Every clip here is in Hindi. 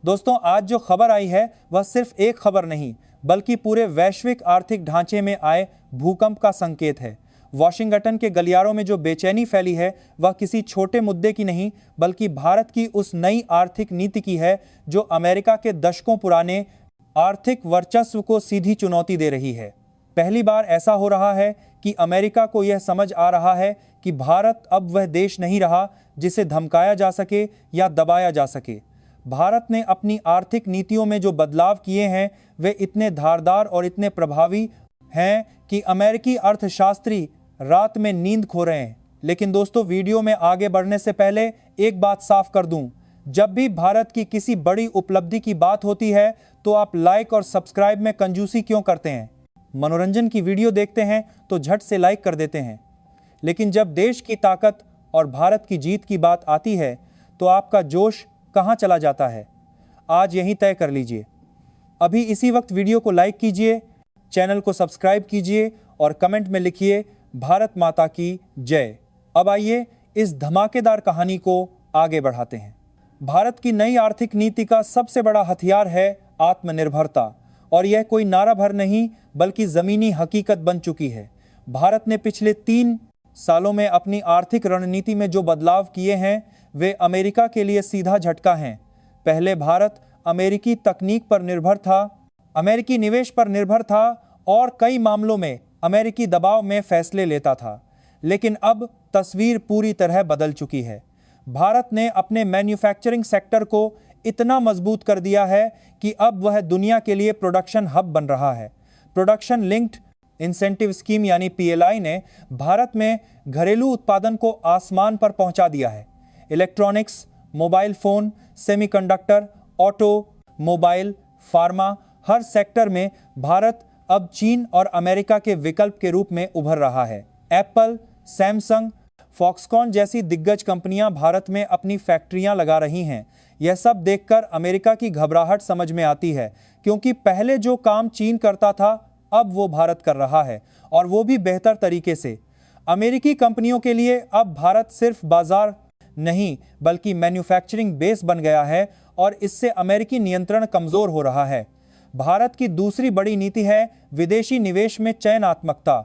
दोस्तों, आज जो खबर आई है वह सिर्फ एक खबर नहीं बल्कि पूरे वैश्विक आर्थिक ढांचे में आए भूकंप का संकेत है। वॉशिंगटन के गलियारों में जो बेचैनी फैली है वह किसी छोटे मुद्दे की नहीं बल्कि भारत की उस नई आर्थिक नीति की है जो अमेरिका के दशकों पुराने आर्थिक वर्चस्व को सीधी चुनौती दे रही है। पहली बार ऐसा हो रहा है कि अमेरिका को यह समझ आ रहा है कि भारत अब वह देश नहीं रहा जिसे धमकाया जा सके या दबाया जा सके। भारत ने अपनी आर्थिक नीतियों में जो बदलाव किए हैं वे इतने धारदार और इतने प्रभावी हैं कि अमेरिकी अर्थशास्त्री रात में नींद खो रहे हैं। लेकिन दोस्तों, वीडियो में आगे बढ़ने से पहले एक बात साफ कर दूं, जब भी भारत की किसी बड़ी उपलब्धि की बात होती है तो आप लाइक और सब्सक्राइब में कंजूसी क्यों करते हैं? मनोरंजन की वीडियो देखते हैं तो झट से लाइक कर देते हैं, लेकिन जब देश की ताकत और भारत की जीत की बात आती है तो आपका जोश कहां चला जाता है? आज यहीं तय कर लीजिए। अभी इसी वक्त वीडियो को लाइक कीजिए, चैनल को सब्सक्राइब कीजिए और कमेंट में लिखिए भारत माता की जय। अब आइए इस धमाकेदार कहानी को आगे बढ़ाते हैं। भारत की नई आर्थिक नीति का सबसे बड़ा हथियार है आत्मनिर्भरता, और यह कोई नारा भर नहीं बल्कि जमीनी हकीकत बन चुकी है। भारत ने पिछले 3 सालों में अपनी आर्थिक रणनीति में जो बदलाव किए हैं वे अमेरिका के लिए सीधा झटका हैं। पहले भारत अमेरिकी तकनीक पर निर्भर था, अमेरिकी निवेश पर निर्भर था और कई मामलों में अमेरिकी दबाव में फैसले लेता था। लेकिन अब तस्वीर पूरी तरह बदल चुकी है। भारत ने अपने मैन्युफैक्चरिंग सेक्टर को इतना मजबूत कर दिया है कि अब वह दुनिया के लिए प्रोडक्शन हब बन रहा है। प्रोडक्शन लिंक्ड इंसेंटिव स्कीम यानी PLI ने भारत में घरेलू उत्पादन को आसमान पर पहुंचा दिया है। Electronics, mobile phone, semiconductor, automobile, pharma, हर सेक्टर में भारत अब चीन और अमेरिका के विकल्प के रूप में उभर रहा है। एप्पल, सैमसंग, फॉक्सकॉन जैसी दिग्गज कंपनियां भारत में अपनी फैक्ट्रियां लगा रही हैं। यह सब देखकर अमेरिका की घबराहट समझ में आती है, क्योंकि पहले जो काम चीन करता था अब वो भारत कर रहा है, और वो भी बेहतर तरीके से। अमेरिकी कंपनियों के लिए अब भारत सिर्फ बाजार नहीं बल्कि मैन्युफैक्चरिंग बेस बन गया है, और इससे अमेरिकी नियंत्रण कमजोर हो रहा है। भारत की दूसरी बड़ी नीति है विदेशी निवेश में चयनात्मकता।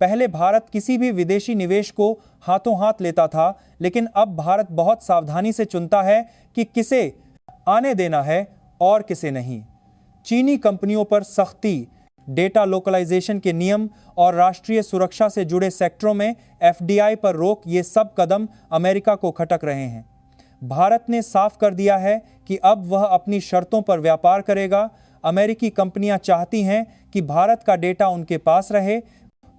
पहले भारत किसी भी विदेशी निवेश को हाथों हाथ लेता था, लेकिन अब भारत बहुत सावधानी से चुनता है कि किसे आने देना है और किसे नहीं। चीनी कंपनियों पर सख्ती, डेटा लोकलाइजेशन के नियम और राष्ट्रीय सुरक्षा से जुड़े सेक्टरों में FDI पर रोक, ये सब कदम अमेरिका को खटक रहे हैं। भारत ने साफ कर दिया है कि अब वह अपनी शर्तों पर व्यापार करेगा। अमेरिकी कंपनियां चाहती हैं कि भारत का डेटा उनके पास रहे,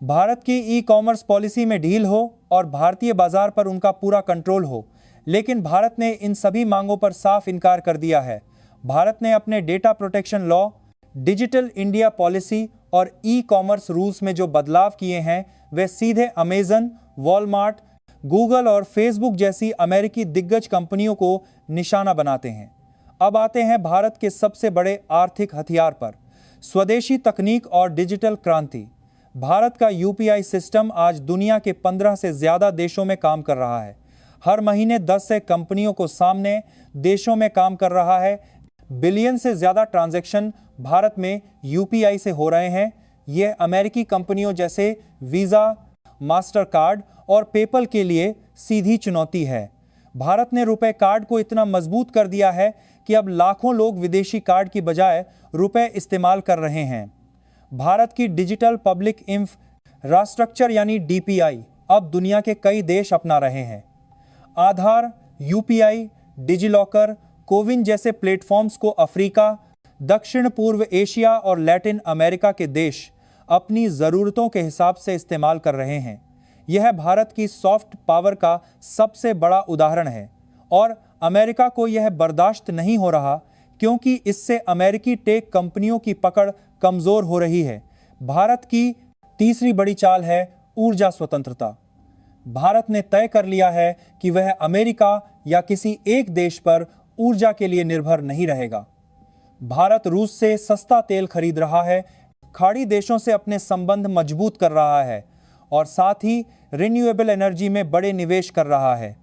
भारत की ई-कॉमर्स पॉलिसी में ढील हो और भारतीय बाजार पर उनका पूरा कंट्रोल हो। लेकिन भारत ने इन सभी मांगों पर साफ इनकार कर दिया है। भारत ने अपने data protection law, digital India policy और ई-कॉमर्स रूल्स में जो बदलाव किए हैं वे सीधे अमेजन, वॉलमार्ट, गूगल और फेसबुक जैसी अमेरिकी दिग्गज कंपनियों को निशाना बनाते हैं। अब आते हैं भारत के सबसे बड़े आर्थिक हथियार पर, स्वदेशी तकनीक और डिजिटल क्रांति। भारत का UPI सिस्टम आज दुनिया के 15 से ज्यादा देशों में काम कर रहा है। हर महीने 10 से कंपनियों को सामने देशों में काम कर रहा है। बिलियन से ज्यादा ट्रांजैक्शन भारत में UPI से हो रहे हैं। यह अमेरिकी कंपनियों जैसे वीजा, मास्टर कार्ड और पेपल के लिए सीधी चुनौती है। भारत ने रुपए कार्ड को इतना मजबूत कर दिया है कि अब लाखों लोग विदेशी कार्ड की बजाय रुपए इस्तेमाल कर रहे हैं। भारत की डिजिटल पब्लिक इंफ्रास्ट्रक्चर यानी DPI अब दुनिया के कई देश अपना रहे हैं। आधार, UPI, डिजिलॉकर, कोविन जैसे प्लेटफॉर्म्स को अफ्रीका, दक्षिण पूर्व एशिया और लैटिन अमेरिका के देश अपनी ज़रूरतों के हिसाब से इस्तेमाल कर रहे हैं। यह भारत की सॉफ्ट पावर का सबसे बड़ा उदाहरण है, और अमेरिका को यह बर्दाश्त नहीं हो रहा, क्योंकि इससे अमेरिकी टेक कंपनियों की पकड़ कमज़ोर हो रही है। भारत की तीसरी बड़ी चाल है ऊर्जा स्वतंत्रता। भारत ने तय कर लिया है कि वह अमेरिका या किसी एक देश पर ऊर्जा के लिए निर्भर नहीं रहेगा। भारत रूस से सस्ता तेल खरीद रहा है, खाड़ी देशों से अपने संबंध मजबूत कर रहा है और साथ ही रिन्यूएबल एनर्जी में बड़े निवेश कर रहा है।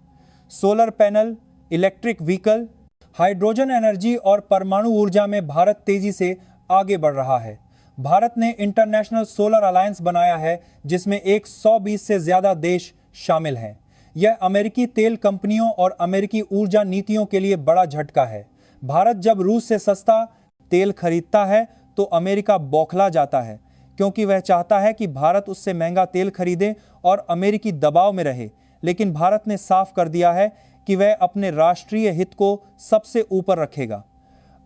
Solar panel, electric vehicle, hydrogen energy और परमाणु ऊर्जा में भारत तेजी से आगे बढ़ रहा है। भारत ने इंटरनेशनल सोलर अलायंस बनाया है जिसमें 120 से ज्यादा देश शामिल हैं। यह अमेरिकी तेल कंपनियों और अमेरिकी ऊर्जा नीतियों के लिए बड़ा झटका है। भारत जब रूस से सस्ता तेल खरीदता है तो अमेरिका बौखला जाता है, क्योंकि वह चाहता है कि भारत उससे महंगा तेल खरीदे और अमेरिकी दबाव में रहे। लेकिन भारत ने साफ कर दिया है कि वह अपने राष्ट्रीय हित को सबसे ऊपर रखेगा।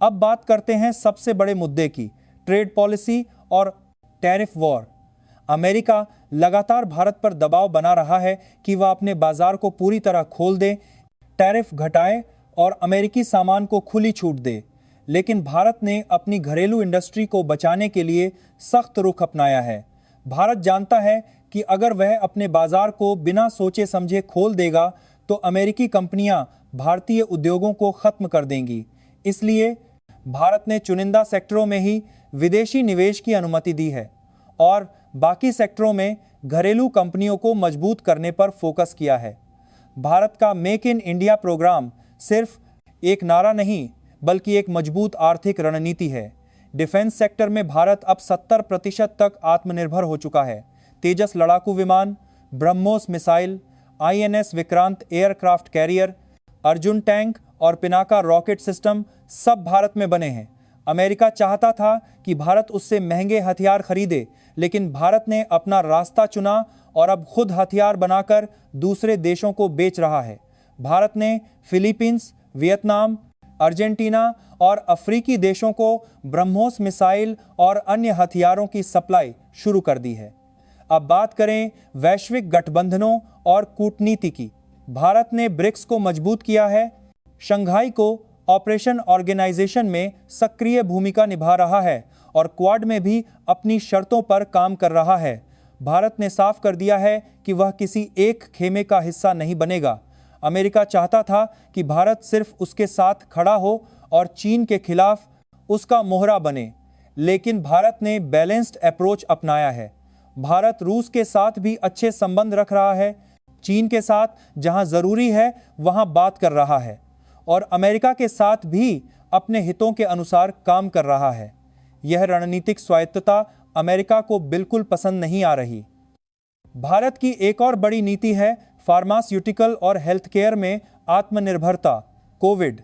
अब बात करते हैं सबसे बड़े मुद्दे की, ट्रेड पॉलिसी और टैरिफ वॉर। अमेरिका लगातार भारत पर दबाव बना रहा है कि वह अपने बाजार को पूरी तरह खोल दे, टैरिफ घटाए और अमेरिकी सामान को खुली छूट दे। लेकिन भारत ने अपनी घरेलू इंडस्ट्री को बचाने के लिए सख्त रुख अपनाया है। भारत जानता है कि अगर वह अपने बाजार को बिना सोचे समझे खोल देगा तो अमेरिकी कंपनियां भारतीय उद्योगों को खत्म कर देंगी। इसलिए भारत ने चुनिंदा सेक्टरों में ही विदेशी निवेश की अनुमति दी है और बाकी सेक्टरों में घरेलू कंपनियों को मजबूत करने पर फोकस किया है। भारत का मेक इन इंडिया प्रोग्राम सिर्फ एक नारा नहीं बल्कि एक मजबूत आर्थिक रणनीति है। डिफेंस सेक्टर में भारत अब 70% तक आत्मनिर्भर हो चुका है। तेजस लड़ाकू विमान, BrahMos missile, INS Vikrant aircraft carrier, Arjun tank और पिनाका रॉकेट सिस्टम सब भारत में बने हैं। अमेरिका चाहता था कि भारत उससे महंगे हथियार खरीदे, लेकिन भारत ने अपना रास्ता चुना और अब खुद हथियार बनाकर दूसरे देशों को बेच रहा है। भारत ने फिलीपींस, वियतनाम, अर्जेंटीना और अफ्रीकी देशों को ब्रह्मोस मिसाइल और अन्य हथियारों की सप्लाई शुरू कर दी है। अब बात करें वैश्विक गठबंधनों और कूटनीति की। भारत ने ब्रिक्स को मजबूत किया है, शंघाई को ऑपरेशन ऑर्गेनाइजेशन में सक्रिय भूमिका निभा रहा है और क्वाड में भी अपनी शर्तों पर काम कर रहा है। भारत ने साफ कर दिया है कि वह किसी एक खेमे का हिस्सा नहीं बनेगा। अमेरिका चाहता था कि भारत सिर्फ उसके साथ खड़ा हो और चीन के खिलाफ उसका मोहरा बने, लेकिन भारत ने बैलेंस्ड अप्रोच अपनाया है। भारत रूस के साथ भी अच्छे संबंध रख रहा है, चीन के साथ जहां जरूरी है वहां बात कर रहा है और अमेरिका के साथ भी अपने हितों के अनुसार काम कर रहा है। यह रणनीतिक स्वायत्तता अमेरिका को बिल्कुल पसंद नहीं आ रही। भारत की एक और बड़ी नीति है फार्मास्यूटिकल और हेल्थ केयर में आत्मनिर्भरता। कोविड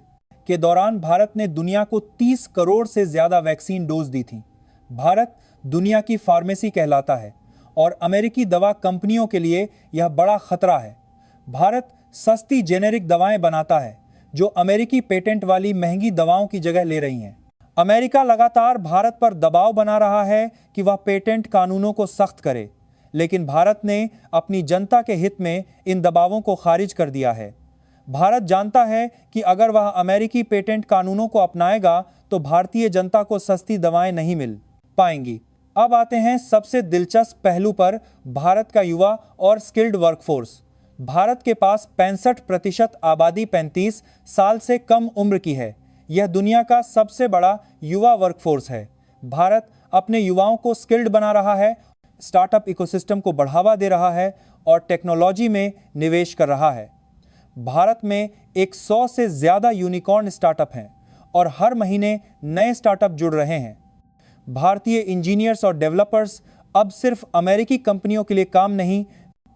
के दौरान भारत ने दुनिया को 30 करोड़ से ज्यादा वैक्सीन डोज दी थी। भारत दुनिया की फार्मेसी कहलाता है और अमेरिकी दवा कंपनियों के लिए यह बड़ा खतरा है। भारत सस्ती जेनेरिक दवाएं बनाता है जो अमेरिकी पेटेंट वाली महंगी दवाओं की जगह ले रही हैं। अमेरिका लगातार भारत पर दबाव बना रहा है कि वह पेटेंट कानूनों को सख्त करे, लेकिन भारत ने अपनी जनता के हित में इन दबावों को खारिज कर दिया है। भारत जानता है कि अगर वह अमेरिकी पेटेंट कानूनों को अपनाएगा तो भारतीय जनता को सस्ती दवाएं नहीं मिल पाएंगी। अब आते हैं सबसे दिलचस्प पहलू पर, भारत का युवा और स्किल्ड वर्कफोर्स। भारत के पास 65% आबादी 35 साल से कम उम्र की है। यह दुनिया का सबसे बड़ा युवा वर्कफोर्स है। भारत अपने युवाओं को स्किल्ड बना रहा है, स्टार्टअप इकोसिस्टम को बढ़ावा दे रहा है और टेक्नोलॉजी में निवेश कर रहा है। भारत में 100 से ज्यादा यूनिकॉर्न स्टार्टअप हैं और हर महीने नए स्टार्टअप जुड़ रहे हैं। भारतीय इंजीनियर्स और डेवलपर्स अब सिर्फ अमेरिकी कंपनियों के लिए काम नहीं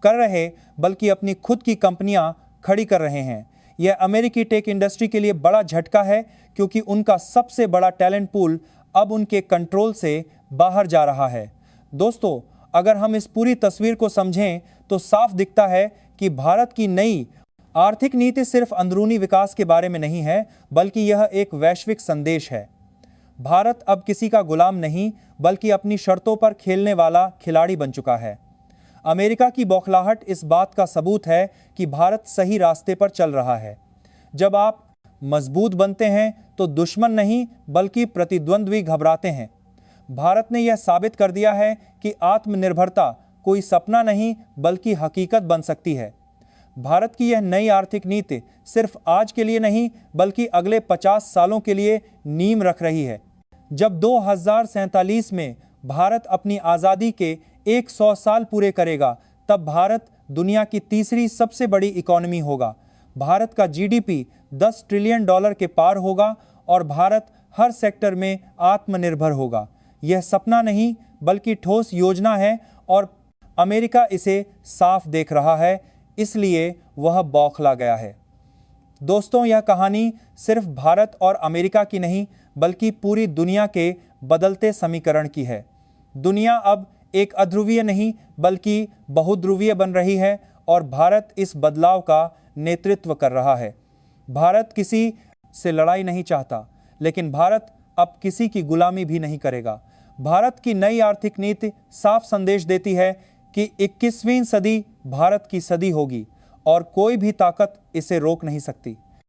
कर रहे बल्कि अपनी खुद की कंपनियां खड़ी कर रहे हैं। यह अमेरिकी टेक इंडस्ट्री के लिए बड़ा झटका है क्योंकि उनका सबसे बड़ा टैलेंट पूल अब उनके कंट्रोल से बाहर जा रहा है। दोस्तों, अगर हम इस पूरी तस्वीर को समझें तो साफ दिखता है कि भारत की नई आर्थिक नीति सिर्फ अंदरूनी विकास के बारे में नहीं है बल्कि यह एक वैश्विक संदेश है। भारत अब किसी का गुलाम नहीं बल्कि अपनी शर्तों पर खेलने वाला खिलाड़ी बन चुका है। अमेरिका की बौखलाहट इस बात का सबूत है कि भारत सही रास्ते पर चल रहा है। जब आप मजबूत बनते हैं तो दुश्मन नहीं बल्कि प्रतिद्वंद्वी घबराते हैं। भारत ने यह साबित कर दिया है कि आत्मनिर्भरता कोई सपना नहीं बल्कि हकीकत बन सकती है। भारत की यह नई आर्थिक नीति सिर्फ आज के लिए नहीं बल्कि अगले 50 सालों के लिए नींव रख रही है। जब 2047 में भारत अपनी आज़ादी के 100 साल पूरे करेगा तब भारत दुनिया की तीसरी सबसे बड़ी इकोनॉमी होगा। भारत का जीडीपी 10 ट्रिलियन डॉलर के पार होगा और भारत हर सेक्टर में आत्मनिर्भर होगा। यह सपना नहीं बल्कि ठोस योजना है और अमेरिका इसे साफ देख रहा है, इसलिए वह बौखला गया है। दोस्तों, यह कहानी सिर्फ भारत और अमेरिका की नहीं बल्कि पूरी दुनिया के बदलते समीकरण की है। दुनिया अब एक अध्रुवीय नहीं बल्कि बहुध्रुवीय बन रही है और भारत इस बदलाव का नेतृत्व कर रहा है। भारत किसी से लड़ाई नहीं चाहता, लेकिन भारत अब किसी की गुलामी भी नहीं करेगा। भारत की नई आर्थिक नीति साफ संदेश देती है कि 21वीं सदी भारत की सदी होगी और कोई भी ताकत इसे रोक नहीं सकती।